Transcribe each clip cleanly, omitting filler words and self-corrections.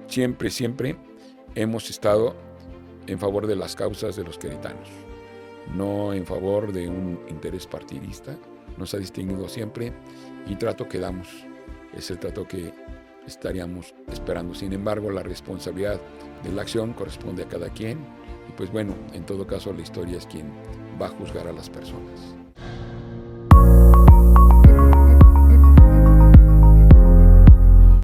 siempre hemos estado en favor de las causas de los queretanos, no en favor de un interés partidista. Nos ha distinguido siempre y trato que damos es el trato que estaríamos esperando. Sin embargo, la responsabilidad de la acción corresponde a cada quien y pues bueno, en todo caso la historia es quien va a juzgar a las personas.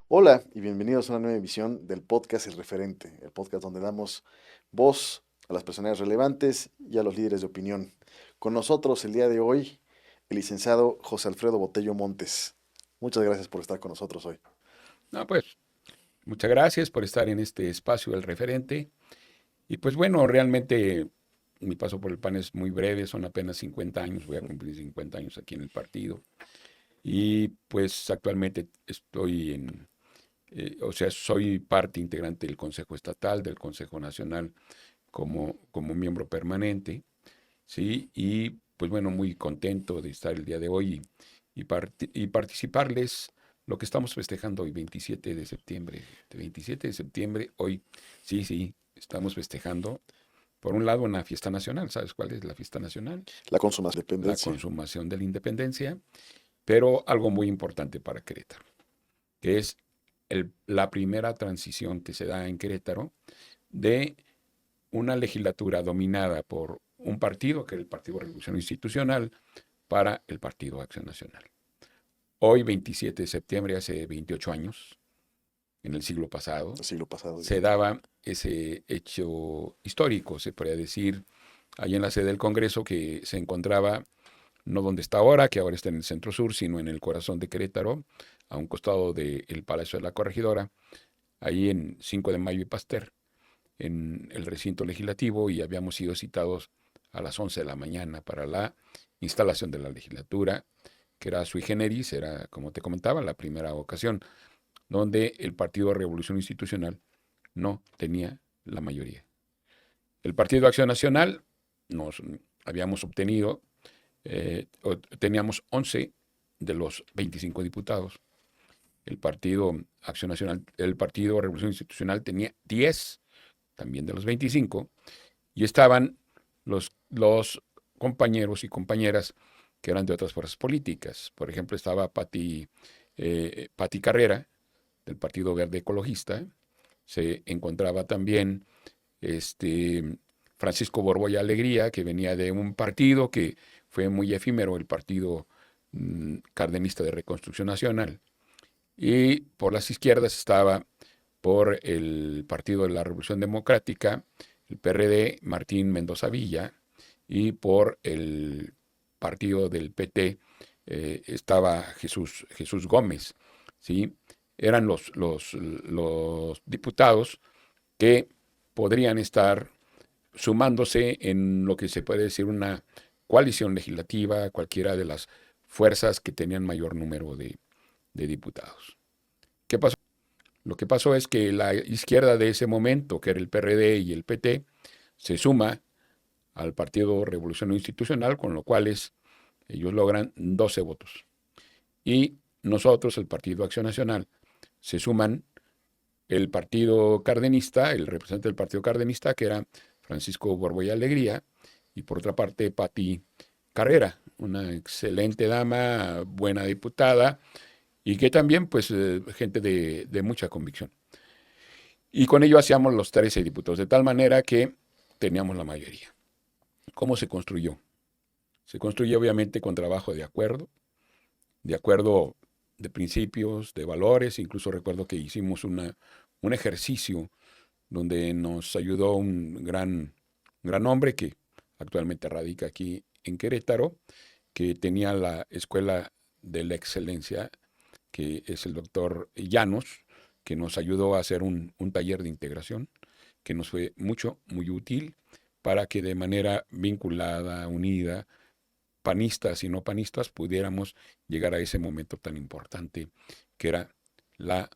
Hola y bienvenidos a una nueva emisión del podcast El Referente, el podcast donde damos voz a las personas relevantes y a los líderes de opinión. Con nosotros el día de hoy, el licenciado José Alfredo Botello Montes. Muchas gracias por estar con nosotros hoy. No, pues, muchas gracias por estar en este espacio del Referente. Y pues bueno, realmente mi paso por el PAN es muy breve, son apenas 50 años, voy a cumplir 50 años aquí en el partido. Y pues actualmente estoy soy parte integrante del Consejo Estatal, del Consejo Nacional como miembro permanente, ¿sí? Y pues bueno, muy contento de estar el día de hoy y participarles lo que estamos festejando hoy, 27 de septiembre. El 27 de septiembre, hoy, sí, estamos festejando, por un lado, una fiesta nacional. ¿Sabes cuál es la fiesta nacional? La consumación de La independencia. consumación de la independencia, pero algo muy importante para Querétaro, que es la primera transición que se da en Querétaro de una legislatura dominada por un partido, que era el Partido Revolución Institucional, para el Partido Acción Nacional. Hoy, 27 de septiembre, hace 28 años, en el siglo pasado, se daba ese hecho histórico, se podría decir, allí en la sede del Congreso, que se encontraba no donde está ahora, que ahora está en el centro sur, sino en el corazón de Querétaro, a un costado del Palacio de la Corregidora, ahí en 5 de Mayo y Pasteur, en el recinto legislativo, y habíamos sido citados a las 11 de la mañana para la instalación de la legislatura, que era sui generis, era, como te comentaba, la primera ocasión donde el Partido Revolución Institucional no tenía la mayoría. El Partido Acción Nacional nos habíamos obtenido, teníamos 11 de los 25 diputados. El Partido Acción Nacional, el Partido Revolución Institucional tenía 10 también de los 25, y estaban los compañeros y compañeras que eran de otras fuerzas políticas. Por ejemplo, estaba Pati Carrera, del Partido Verde Ecologista. Se encontraba también Francisco Borbolla Alegría, que venía de un partido que fue muy efímero, el Partido Cardenista de Reconstrucción Nacional. Y por las izquierdas estaba, por el Partido de la Revolución Democrática, el PRD, Martín Mendoza Villa, y por el partido del PT estaba Jesús Gómez, ¿sí? Eran los diputados que podrían estar sumándose en lo que se puede decir una coalición legislativa, cualquiera de las fuerzas que tenían mayor número de diputados. ¿Qué pasó? Lo que pasó es que la izquierda de ese momento, que era el PRD y el PT, se suma al Partido Revolución Institucional, con lo cual ellos logran 12 votos. Y nosotros, el Partido Acción Nacional, se suman el Partido Cardenista, el representante del Partido Cardenista, que era Francisco Borbolla Alegría, y por otra parte Pati Carrera, una excelente dama, buena diputada, y que también, pues, gente de mucha convicción. Y con ello hacíamos los 13 diputados, de tal manera que teníamos la mayoría. ¿Cómo se construyó? Se construye obviamente con trabajo de acuerdo de principios, de valores. Incluso recuerdo que hicimos un ejercicio donde nos ayudó un gran hombre que actualmente radica aquí en Querétaro, que tenía la Escuela de la Excelencia, que es el doctor Llanos, que nos ayudó a hacer un taller de integración, que nos fue muy útil para que de manera vinculada, unida, panistas y no panistas, pudiéramos llegar a ese momento tan importante que era la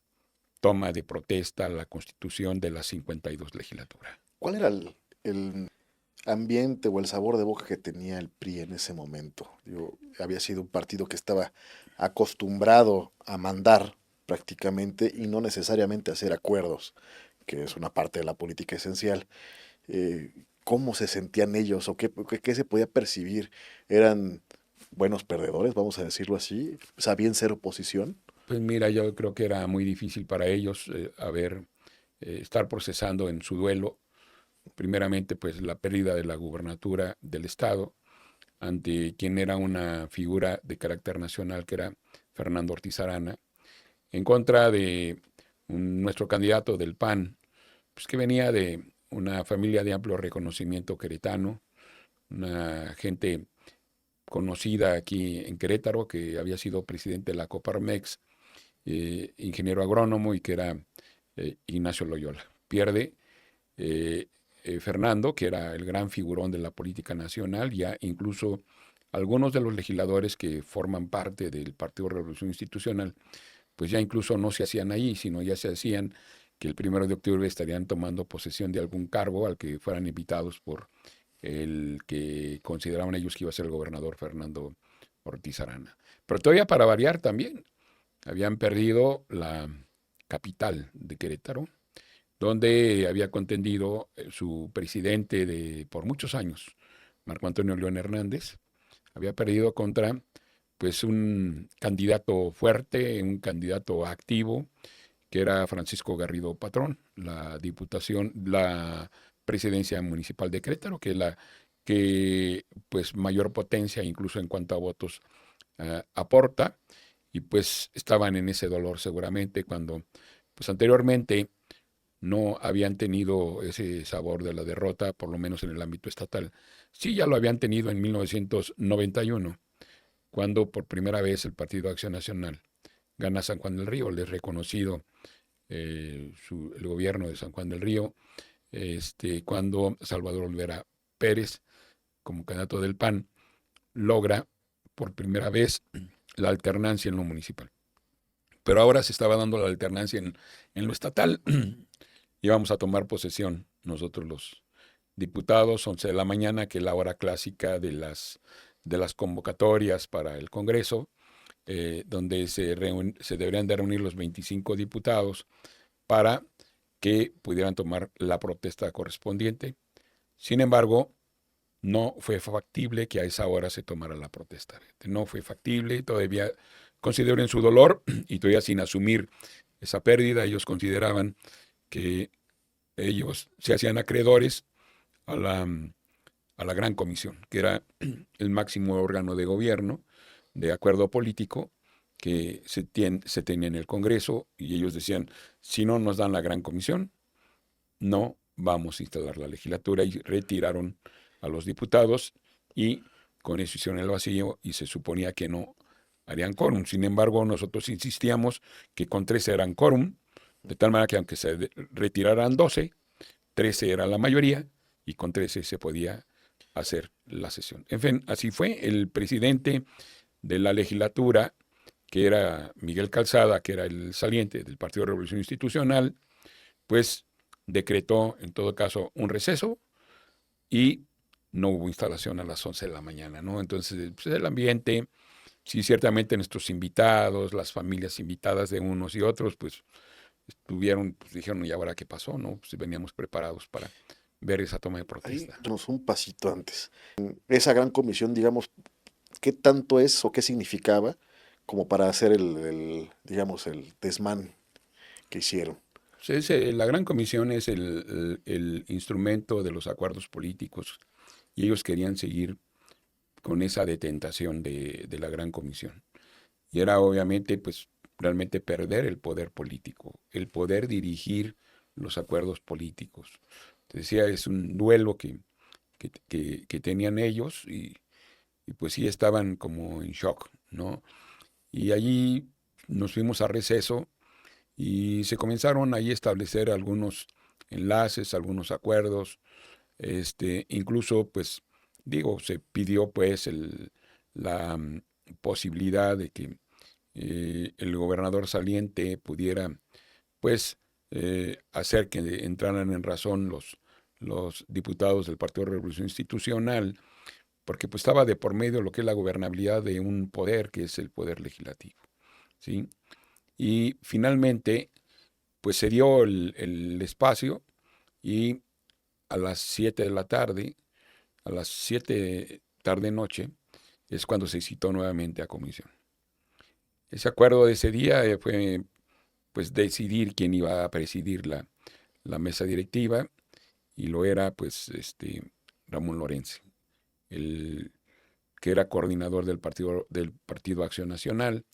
toma de protesta, la constitución de la 52 legislatura. ¿Cuál era el ambiente o el sabor de boca que tenía el PRI en ese momento? Había sido un partido que estaba acostumbrado a mandar prácticamente y no necesariamente hacer acuerdos, que es una parte de la política esencial. ¿Cómo se sentían ellos o qué se podía percibir? ¿Eran buenos perdedores, vamos a decirlo así? ¿Sabían ser oposición? Pues mira, yo creo que era muy difícil para ellos estar procesando en su duelo, primeramente, pues la pérdida de la gubernatura del estado ante quien era una figura de carácter nacional, que era Fernando Ortiz Arana, en contra de nuestro candidato del PAN, pues que venía de una familia de amplio reconocimiento queretano, una gente conocida aquí en Querétaro, que había sido presidente de la Coparmex, ingeniero agrónomo, y que era Ignacio Loyola. Pierde eh, Fernando, que era el gran figurón de la política nacional, ya incluso algunos de los legisladores que forman parte del Partido Revolución Institucional, pues ya incluso no se hacían ahí, sino ya se hacían que el 1 de octubre estarían tomando posesión de algún cargo al que fueran invitados por el que consideraban ellos que iba a ser el gobernador Fernando Ortiz Arana. Pero todavía para variar también, habían perdido la capital de Querétaro, donde había contendido su presidente por muchos años, Marco Antonio León Hernández. Había perdido contra pues un candidato fuerte, un candidato activo, que era Francisco Garrido Patrón, la presidencia municipal de Querétaro, que es la que pues mayor potencia incluso en cuanto a votos aporta, y pues estaban en ese dolor seguramente cuando pues anteriormente no habían tenido ese sabor de la derrota, por lo menos en el ámbito estatal. Sí, ya lo habían tenido en 1991, cuando por primera vez el Partido Acción Nacional gana San Juan del Río. Les reconocido el gobierno de San Juan del Río, cuando Salvador Olvera Pérez, como candidato del PAN, logra por primera vez la alternancia en lo municipal. Pero ahora se estaba dando la alternancia en lo estatal. Íbamos a tomar posesión nosotros los diputados, 11 de la mañana, que es la hora clásica de las convocatorias para el Congreso, donde se deberían de reunir los 25 diputados para que pudieran tomar la protesta correspondiente. Sin embargo, no fue factible que a esa hora se tomara la protesta. No fue factible, todavía consideren su dolor y todavía sin asumir esa pérdida, ellos consideraban que ellos se hacían acreedores a la Gran Comisión, que era el máximo órgano de gobierno, de acuerdo político, que se tenía en el Congreso, y ellos decían, si no nos dan la Gran Comisión, no vamos a instalar la legislatura, y retiraron a los diputados, y con eso hicieron el vacío, y se suponía que no harían quórum. Sin embargo, nosotros insistíamos que con 13 eran quórum, de tal manera que aunque se retiraran 12, 13 era la mayoría, y con 13 se podía hacer la sesión. En fin, así fue. El presidente de la legislatura, que era Miguel Calzada, que era el saliente del Partido de Revolución Institucional, pues decretó en todo caso un receso y no hubo instalación a las 11 de la mañana, ¿no? Entonces, pues, el ambiente, sí, ciertamente nuestros invitados, las familias invitadas de unos y otros, pues dijeron, ¿y ahora qué pasó? ¿No? Pues veníamos preparados para ver esa toma de Ahí protesta. nos un pasito antes. Esa gran comisión, digamos, ¿qué tanto es o qué significaba como para hacer digamos, el desmán que hicieron? La Gran Comisión es el instrumento de los acuerdos políticos, y ellos querían seguir con esa detentación de la Gran Comisión. Y era obviamente, pues, realmente perder el poder político, el poder dirigir los acuerdos políticos. Te decía, es un duelo que tenían ellos, y pues sí estaban como en shock, ¿no? Y allí nos fuimos a receso y se comenzaron ahí a establecer algunos enlaces, algunos acuerdos, incluso pues digo, se pidió pues la posibilidad de que el gobernador saliente pudiera pues hacer que entraran en razón los diputados del Partido de Revolución Institucional, porque pues estaba de por medio lo que es la gobernabilidad de un poder, que es el poder legislativo, ¿sí? Y finalmente, pues se dio el espacio y a las 7 de la tarde, a las 7 tarde noche, es cuando se citó nuevamente a comisión. Ese acuerdo de ese día fue pues decidir quién iba a presidir la mesa directiva y lo era pues Ramón Lorenzi, el que era coordinador del Partido Acción Nacional,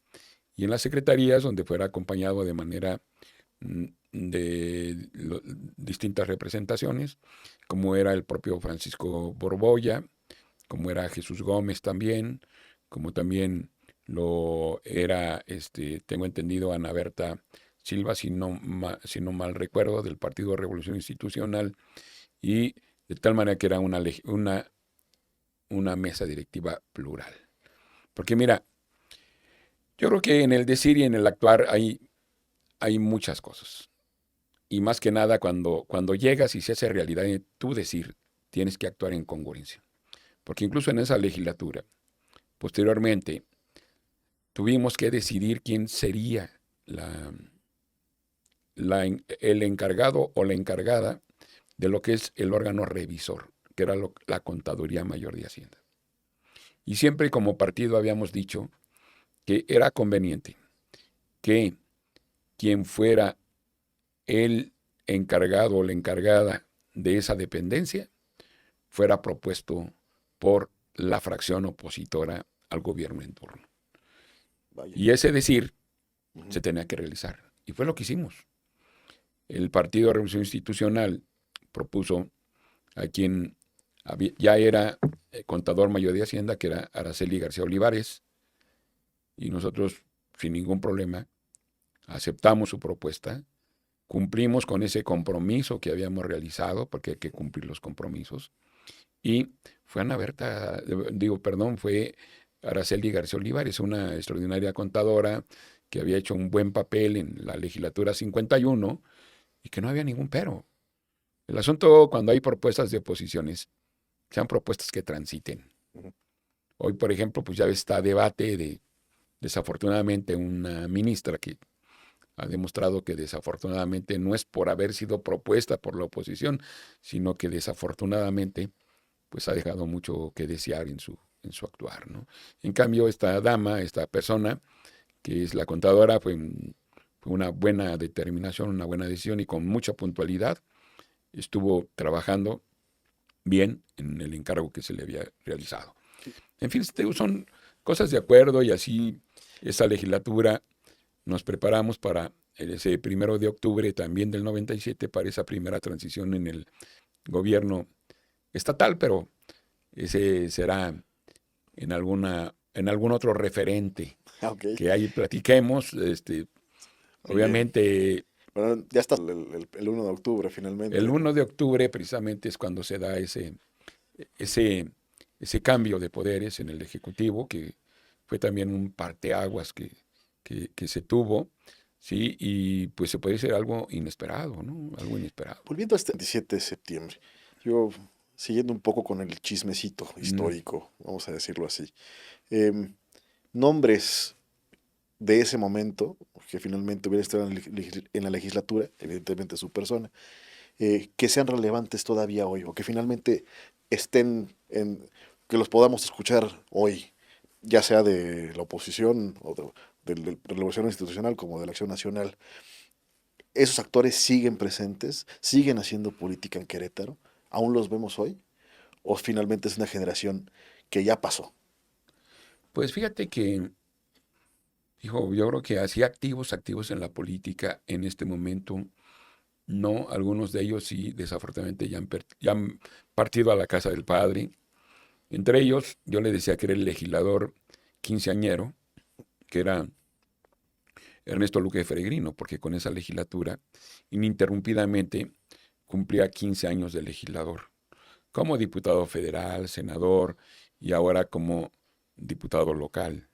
y en las secretarías donde fuera acompañado de manera de distintas representaciones, como era el propio Francisco Borbolla, como era Jesús Gómez también, como también lo era, tengo entendido, Ana Berta Silva, si no mal recuerdo, del Partido Revolución Institucional, y de tal manera que era una mesa directiva plural. Porque mira, yo creo que en el decir y en el actuar hay muchas cosas. Y más que nada, cuando llegas y se hace realidad en tu decir, tienes que actuar en congruencia. Porque incluso en esa legislatura, posteriormente, tuvimos que decidir quién sería el encargado o la encargada de lo que es el órgano revisor, que era la Contaduría Mayor de Hacienda. Y siempre como partido habíamos dicho que era conveniente que quien fuera el encargado o la encargada de esa dependencia fuera propuesto por la fracción opositora al gobierno en turno. Vaya. Y ese decir Ujú. se tenía que realizar. Y fue lo que hicimos. El Partido de Revolución Institucional propuso a quien ya era contador mayor de Hacienda, que era Araceli García Olivares, y nosotros, sin ningún problema, aceptamos su propuesta, cumplimos con ese compromiso que habíamos realizado, porque hay que cumplir los compromisos, y fue Ana Berta, fue Araceli García Olivares, una extraordinaria contadora que había hecho un buen papel en la legislatura 51 y que no había ningún pero. El asunto cuando hay propuestas de oposiciones, sean propuestas que transiten. Ujú. Hoy, por ejemplo, pues ya está debate de, desafortunadamente, una ministra que ha demostrado que desafortunadamente no es por haber sido propuesta por la oposición, sino que desafortunadamente pues ha dejado mucho que desear en su actuar, ¿no? En cambio, esta dama, esta persona, que es la contadora, fue una buena determinación, una buena decisión y con mucha puntualidad estuvo trabajando bien en el encargo que se le había realizado. En fin, son cosas de acuerdo y así esa legislatura nos preparamos para ese 1 de octubre también del 97 para esa primera transición en el gobierno estatal, pero ese será en algún otro referente Ok, que ahí platiquemos. muy bien. Obviamente, Bueno, ya está el 1 de octubre el finalmente. 1 de octubre precisamente es cuando se da ese, ese cambio de poderes en el Ejecutivo, que fue también un parteaguas que se tuvo, ¿sí? Y pues se puede ser algo inesperado, ¿no? Algo inesperado. Volviendo a este 27 de septiembre, yo siguiendo un poco con el chismecito Mm. histórico, vamos a decirlo así. em, Nombres de ese momento, que finalmente hubiera estado en la legislatura, evidentemente su persona, que sean relevantes todavía hoy, o que finalmente estén que los podamos escuchar hoy, ya sea de la oposición o de la Revolución Institucional como de la Acción Nacional. ¿Esos actores siguen presentes, siguen haciendo política en Querétaro? ¿Aún los vemos hoy? ¿O finalmente es una generación que ya pasó? Pues fíjate que, hijo, yo creo que así activos en la política en este momento, no, algunos de ellos sí, desafortunadamente ya han partido a la casa del padre. Entre ellos, yo le decía que era el legislador quinceañero, que era Ernesto Luque Peregrino, porque con esa legislatura ininterrumpidamente cumplía 15 años de legislador, como diputado federal, senador y ahora como diputado local.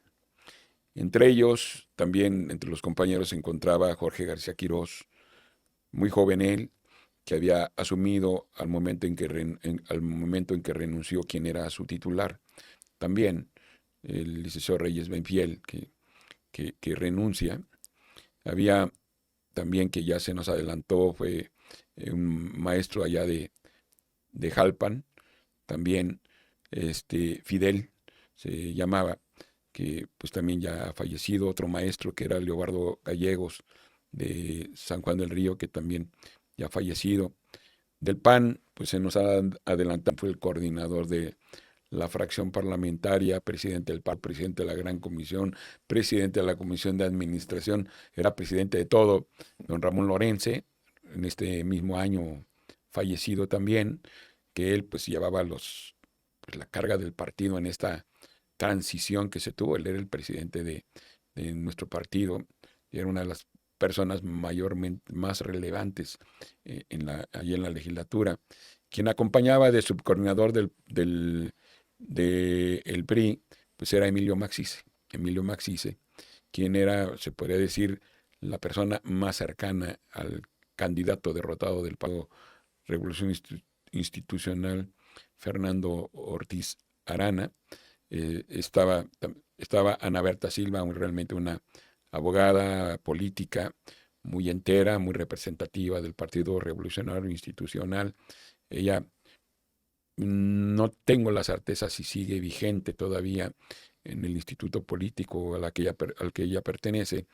Entre ellos, también entre los compañeros se encontraba Jorge García Quirós, muy joven él, que había asumido al momento en que renunció quien era su titular. También el licenciado Reyes Benfiel, que renuncia. Había también, que ya se nos adelantó, fue un maestro allá de Jalpan, también Fidel se llamaba, que pues también ya ha fallecido. Otro maestro que era Leobardo Gallegos de San Juan del Río, que también ya ha fallecido. Del PAN, pues se nos ha adelantado, fue el coordinador de la fracción parlamentaria, presidente del PAN, presidente de la Gran Comisión, presidente de la Comisión de Administración, era presidente de todo, don Ramón Lorenze, en este mismo año fallecido también, que él pues llevaba pues, la carga del partido en esta transición que se tuvo. Él era el presidente de nuestro partido y era una de las personas mayormente más relevantes allí en la legislatura. Quien acompañaba de subcoordinador del PRI, pues era Emilio Maxice, quien era, se podría decir, la persona más cercana al candidato derrotado del Partido Revolución Institucional, Fernando Ortiz Arana. Estaba Ana Berta Silva, realmente una abogada política muy entera, muy representativa del Partido Revolucionario Institucional. Ella, no tengo la certeza si sigue vigente todavía en el instituto político al que ella pertenece,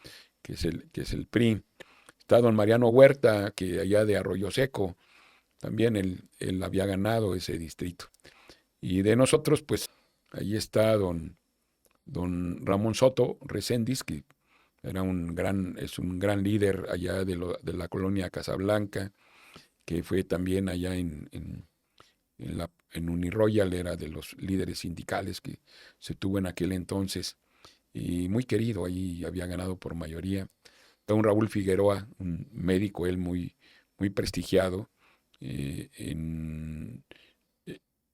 que es el PRI. Está don Mariano Huerta, que allá de Arroyo Seco, también él había ganado ese distrito. Y de nosotros, pues, ahí está don Ramón Soto Reséndiz, que es un gran líder allá de la colonia Casablanca, que fue también allá en Uniroyal, era de los líderes sindicales que se tuvo en aquel entonces, y muy querido, ahí había ganado por mayoría. Don Raúl Figueroa, un médico, él muy prestigiado, eh, en,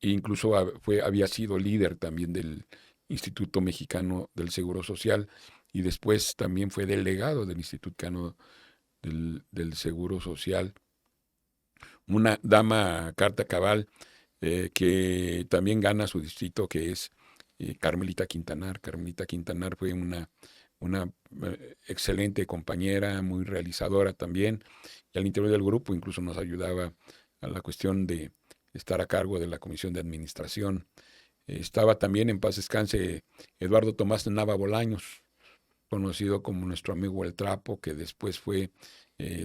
incluso había sido líder también del Instituto Mexicano del Seguro Social, y después también fue delegado del Instituto Mexicano del Seguro Social. Una dama carta cabal, que también gana su distrito, que es Carmelita Quintanar. Carmelita Quintanar fue una excelente compañera, muy realizadora también, y al interior del grupo incluso nos ayudaba a la cuestión de estar a cargo de la comisión de administración. Estaba también, en paz descanse, Eduardo Tomás Nava Bolaños, conocido como nuestro amigo El Trapo, que después fue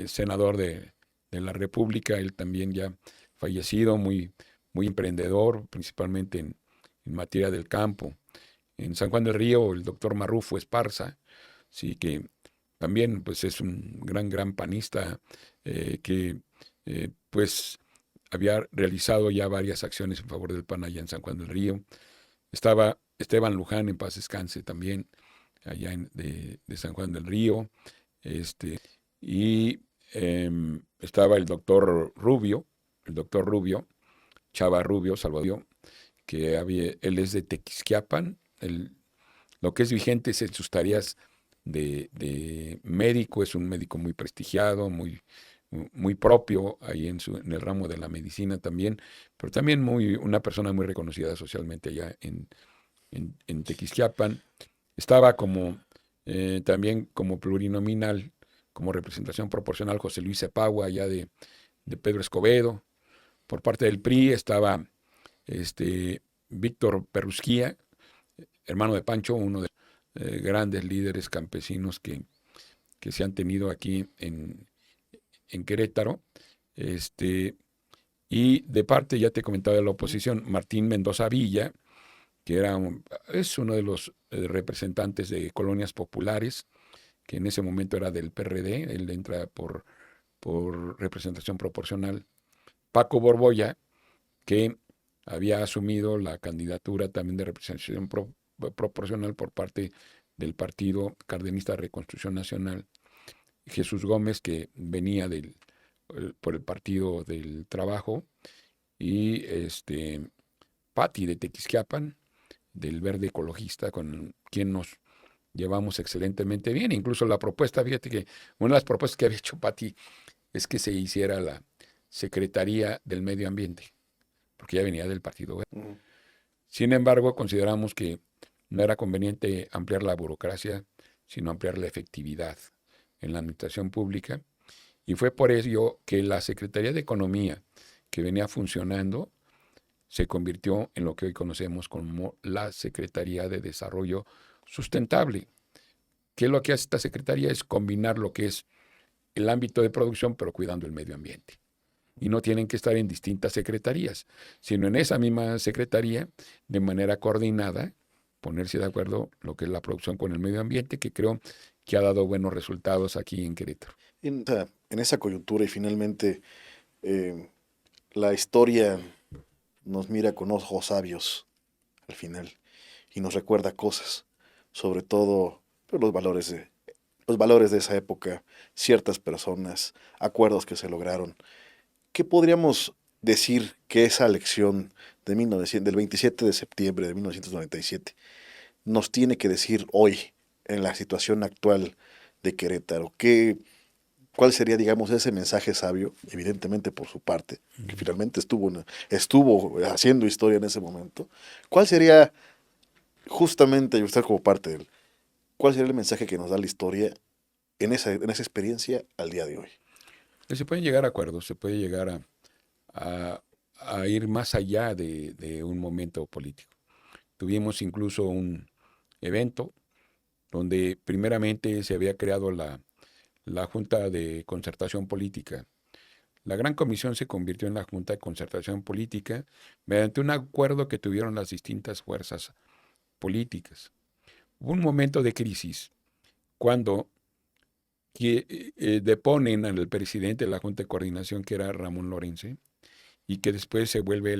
senador de la República. Él también ya fallecido, muy emprendedor, principalmente en materia del campo. En San Juan del Río, el doctor Marrufo Esparza, sí, que también pues es un gran panista, que pues había realizado ya varias acciones en favor del PAN allá en San Juan del Río. Estaba Esteban Luján, en paz descanse, también allá de San Juan del Río. Y estaba el doctor Rubio, Chava Rubio, Salvador, él es de Tequisquiapan. Lo que es vigente es en sus tareas de médico, es un médico muy prestigiado, muy propio ahí en el ramo de la medicina también, pero también una persona muy reconocida socialmente allá en Tequisquiapan. Estaba también como plurinominal, como representación proporcional, José Luis Cepagua, allá de Pedro Escobedo. Por parte del PRI estaba Víctor Perrusquía, hermano de Pancho, uno de los grandes líderes campesinos que se han tenido aquí en Querétaro. Y de parte, ya te comentaba, de la oposición, Martín Mendoza Villa, que es uno de los representantes de colonias populares, que en ese momento era del PRD, él entra por representación proporcional. Paco Borbolla, que había asumido la candidatura también de representación proporcional por parte del Partido Cardenista de Reconstrucción Nacional. Jesús Gómez, que venía por el Partido del Trabajo, y Pati de Tequisquiapan, del Verde Ecologista, con quien nos llevamos excelentemente bien. Incluso la propuesta, fíjate que una de las propuestas que había hecho Pati es que se hiciera la Secretaría del Medio Ambiente, porque ya venía del Partido Verde. Sin embargo, consideramos que no era conveniente ampliar la burocracia, sino ampliar la efectividad en la administración pública, y fue por ello que la Secretaría de Economía, que venía funcionando, se convirtió en lo que hoy conocemos como la Secretaría de Desarrollo Sustentable. ¿Qué es lo que hace esta secretaría? Es combinar lo que es el ámbito de producción, pero cuidando el medio ambiente. Y no tienen que estar en distintas secretarías, sino en esa misma secretaría, de manera coordinada, ponerse de acuerdo lo que es la producción con el medio ambiente, que creo que ha dado buenos resultados aquí en Querétaro. En esa coyuntura y finalmente eh, la historia nos mira con ojos sabios al final y nos recuerda cosas, sobre todo pues, los valores de esa época, ciertas personas, acuerdos que se lograron. ¿Qué podríamos decir que esa lección de 1900 del 27 de septiembre de 1997 nos tiene que decir hoy en la situación actual de Querétaro? ¿Cuál sería, digamos, ese mensaje sabio, evidentemente por su parte, que finalmente estuvo haciendo historia en ese momento? ¿Cuál sería, justamente, y usted como parte de él, cuál sería el mensaje que nos da la historia en esa experiencia al día de hoy? Se pueden llegar a acuerdos, se puede llegar a, a ir más allá de un momento político. Tuvimos incluso un evento donde primeramente se había creado la Junta de Concertación Política. La Gran Comisión se convirtió en la Junta de Concertación Política mediante un acuerdo que tuvieron las distintas fuerzas políticas. Hubo un momento de crisis cuando deponen al presidente de la Junta de Coordinación, que era Ramón Lorenzo, y que después se vuelve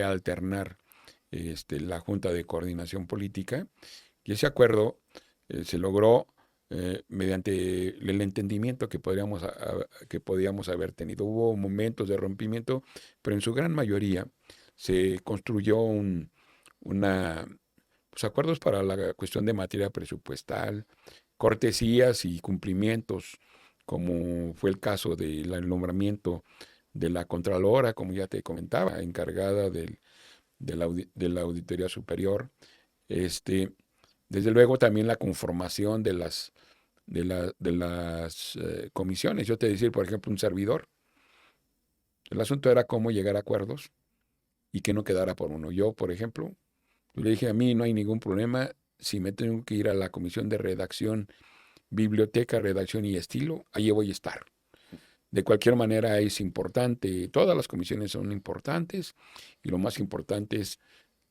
a alternar la Junta de Coordinación Política, y ese acuerdo se logró mediante el entendimiento que que podíamos haber tenido. Hubo momentos de rompimiento, pero en su gran mayoría se construyó una, pues, acuerdos para la cuestión de materia presupuestal, cortesías y cumplimientos, como fue el caso del nombramiento de la Contralora, como ya te comentaba, encargada de la Auditoría Superior. Este, Desde luego también la conformación de las comisiones. Yo te decía, por ejemplo, un servidor. El asunto era cómo llegar a acuerdos y que no quedara por uno. Yo, por ejemplo, le dije, a mí no hay ningún problema si me tengo que ir a la comisión de redacción, biblioteca, redacción y estilo, ahí voy a estar. De cualquier manera es importante, todas las comisiones son importantes y lo más importante es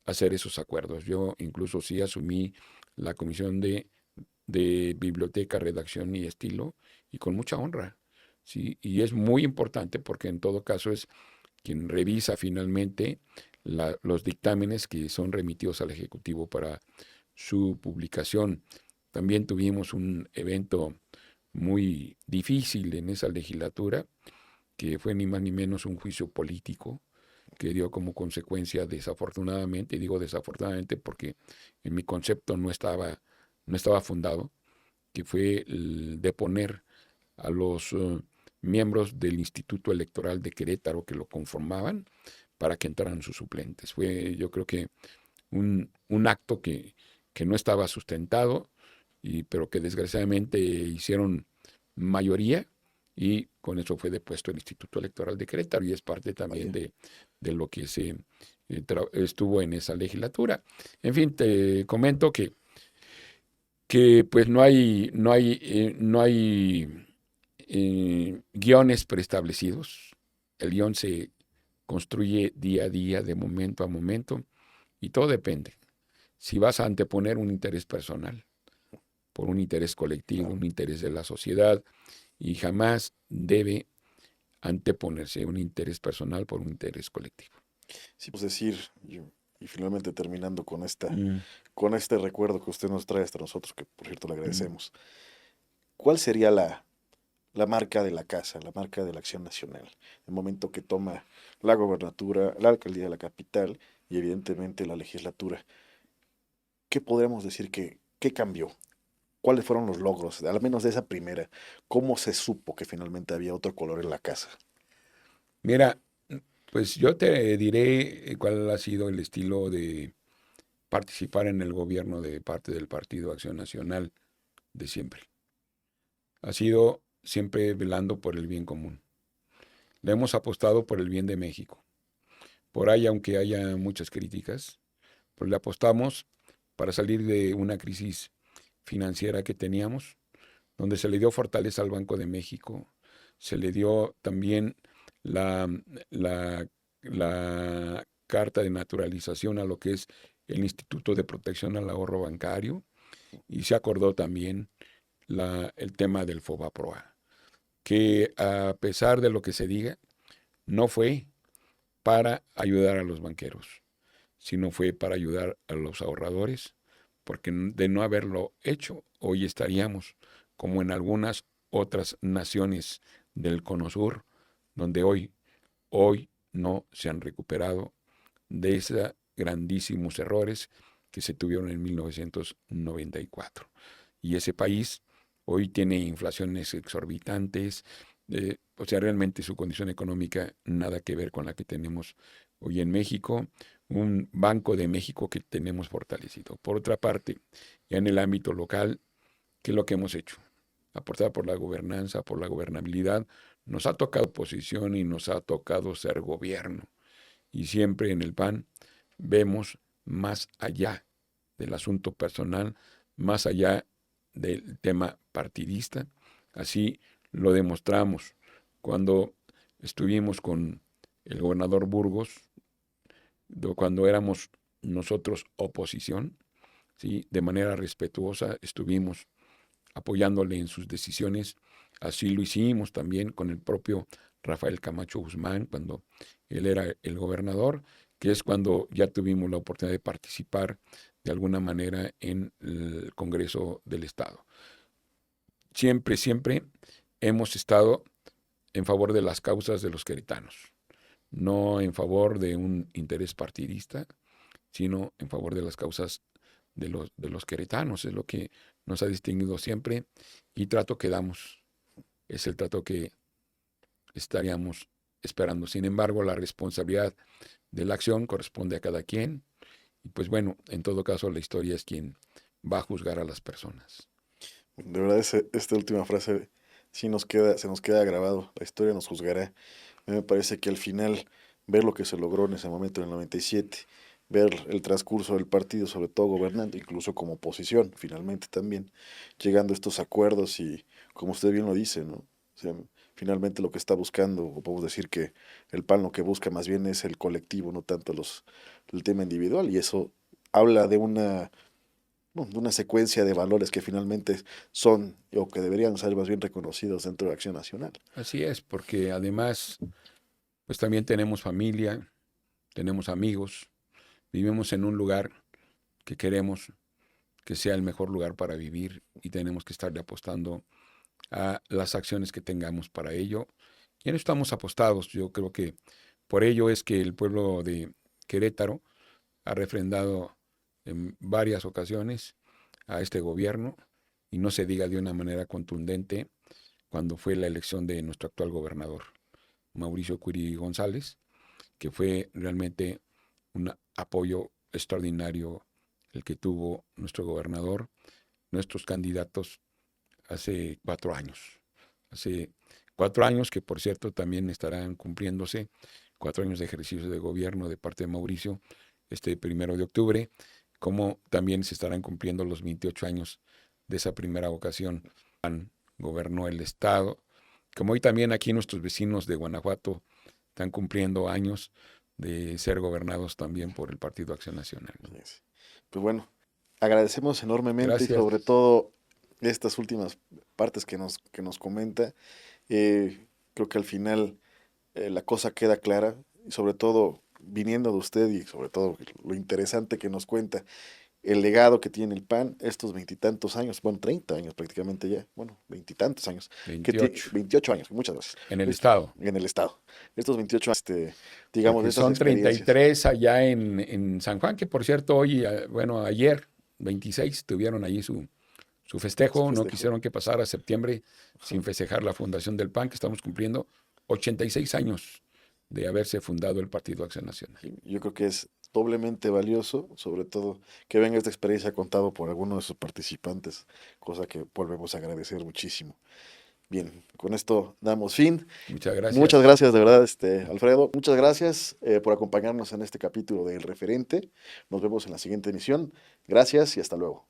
hacer esos acuerdos. Yo incluso sí asumí la comisión de biblioteca, redacción y estilo y con mucha honra. ¿Sí? Y es muy importante porque en todo caso es quien revisa finalmente los dictámenes que son remitidos al Ejecutivo para su publicación. También tuvimos un evento muy difícil en esa legislatura, que fue ni más ni menos un juicio político que dio como consecuencia, desafortunadamente, y digo desafortunadamente porque en mi concepto no estaba fundado, que fue el deponer a los miembros del Instituto Electoral de Querétaro que lo conformaban para que entraran sus suplentes. Fue, yo creo que un acto que no estaba sustentado, pero que desgraciadamente hicieron mayoría y con eso fue depuesto el Instituto Electoral de Querétaro y es parte también Vaya. de lo que estuvo en esa legislatura. En fin, te comento que pues no hay guiones preestablecidos. El guión se construye día a día, de momento a momento, y todo depende. Si vas a anteponer un interés personal por un interés colectivo, Claro. un interés de la sociedad, y jamás debe anteponerse un interés personal por un interés colectivo. Sí, pues decir, y finalmente terminando Mm, con este recuerdo que usted nos trae hasta nosotros, que por cierto le mm. agradecemos, ¿cuál sería la marca de la casa, la marca de la Acción Nacional? El momento que toma la gobernatura, la alcaldía de la capital y evidentemente la legislatura. ¿Qué podríamos decir que cambió? ¿Cuáles fueron los logros, al menos de esa primera? ¿Cómo se supo que finalmente había otro color en la casa? Mira, pues yo te diré cuál ha sido el estilo de participar en el gobierno de parte del Partido Acción Nacional de siempre. ha sido siempre velando por el bien común. Le hemos apostado por el bien de México. Por ahí, aunque haya muchas críticas, pues le apostamos para salir de una crisis financiera que teníamos, donde se le dio fortaleza al Banco de México, se le dio también la, la, la carta de naturalización a lo que es el Instituto de Protección al Ahorro Bancario, y se acordó también el tema del FOBAPROA, que a pesar de lo que se diga, no fue para ayudar a los banqueros, sino fue para ayudar a los ahorradores, porque de no haberlo hecho, hoy estaríamos como en algunas otras naciones del Cono Sur, donde hoy no se han recuperado de esos grandísimos errores que se tuvieron en 1994. Y ese país hoy tiene inflaciones exorbitantes, o sea, realmente su condición económica nada que ver con la que tenemos hoy en México, un Banco de México que tenemos fortalecido. Por otra parte, ya en el ámbito local, ¿qué es lo que hemos hecho? Aportar por la gobernanza, por la gobernabilidad. Nos ha tocado oposición y nos ha tocado ser gobierno. Y siempre en el PAN vemos más allá del asunto personal, más allá del tema partidista. Así lo demostramos cuando estuvimos con el gobernador Burgos, cuando éramos nosotros oposición, ¿sí? De manera respetuosa estuvimos apoyándole en sus decisiones. Así lo hicimos también con el propio Rafael Camacho Guzmán, cuando él era el gobernador, que es cuando ya tuvimos la oportunidad de participar de alguna manera en el Congreso del Estado. Siempre hemos estado en favor de las causas de los queretanos, no en favor de un interés partidista, sino en favor de las causas de los queretanos. Es lo que nos ha distinguido siempre y trato que damos. Es el trato que estaríamos esperando. Sin embargo, la responsabilidad de la acción corresponde a cada quien. Y pues bueno, en todo caso, la historia es quien va a juzgar a las personas. De verdad, esta última frase sí se nos queda grabado. La historia nos juzgará. A mí me parece que al final, ver lo que se logró en ese momento, en el 97, ver el transcurso del partido, sobre todo gobernando, incluso como oposición, finalmente también, llegando a estos acuerdos y, como usted bien lo dice, ¿no? O sea, finalmente lo que está buscando, o podemos decir que el PAN lo que busca más bien es el colectivo, no tanto el tema individual, y eso habla de de una secuencia de valores que finalmente son o que deberían ser más bien reconocidos dentro de Acción Nacional. Así es, porque además, pues también tenemos familia, tenemos amigos, vivimos en un lugar que queremos que sea el mejor lugar para vivir y tenemos que estarle apostando a las acciones que tengamos para ello. Y no estamos apostados. Yo creo que por ello es que el pueblo de Querétaro ha refrendado en varias ocasiones a este gobierno, y no se diga de una manera contundente cuando fue la elección de nuestro actual gobernador, Mauricio Curi González, que fue realmente un apoyo extraordinario el que tuvo nuestro gobernador, nuestros candidatos hace 4 años. Hace 4 años que, por cierto, también estarán cumpliéndose 4 años de ejercicio de gobierno de parte de Mauricio, este 1 de octubre, como también se estarán cumpliendo los 28 años de esa primera ocasión. Gobernó el Estado, como hoy también aquí nuestros vecinos de Guanajuato están cumpliendo años de ser gobernados también por el Partido Acción Nacional. Pues bueno, agradecemos enormemente y Gracias. sobre todo estas últimas partes que nos comenta. Creo que al final la cosa queda clara y sobre todo viniendo de usted y sobre todo lo interesante que nos cuenta, el legado que tiene el PAN, estos veintitantos años, bueno, 30 años prácticamente ya, bueno, veintitantos años, 28 28 años, muchas gracias, en el Estado. en el Estado. Estos 28 años, digamos, de Porque estas son experiencias. 33 allá en San Juan, que por cierto, hoy, bueno, ayer, 26, tuvieron allí su Su festejo. No festejo. quisieron que pasara septiembre sin festejar la fundación del PAN, que estamos cumpliendo 86 años de haberse fundado el Partido Acción Nacional. Y yo creo que es doblemente valioso, sobre todo que venga esta experiencia contado por alguno de sus participantes, cosa que volvemos a agradecer muchísimo. Bien, con esto damos fin. Muchas Muchas gracias. gracias, de verdad, Alfredo. Muchas gracias por acompañarnos en este capítulo de El Referente. Nos vemos en la siguiente emisión. Gracias y hasta luego.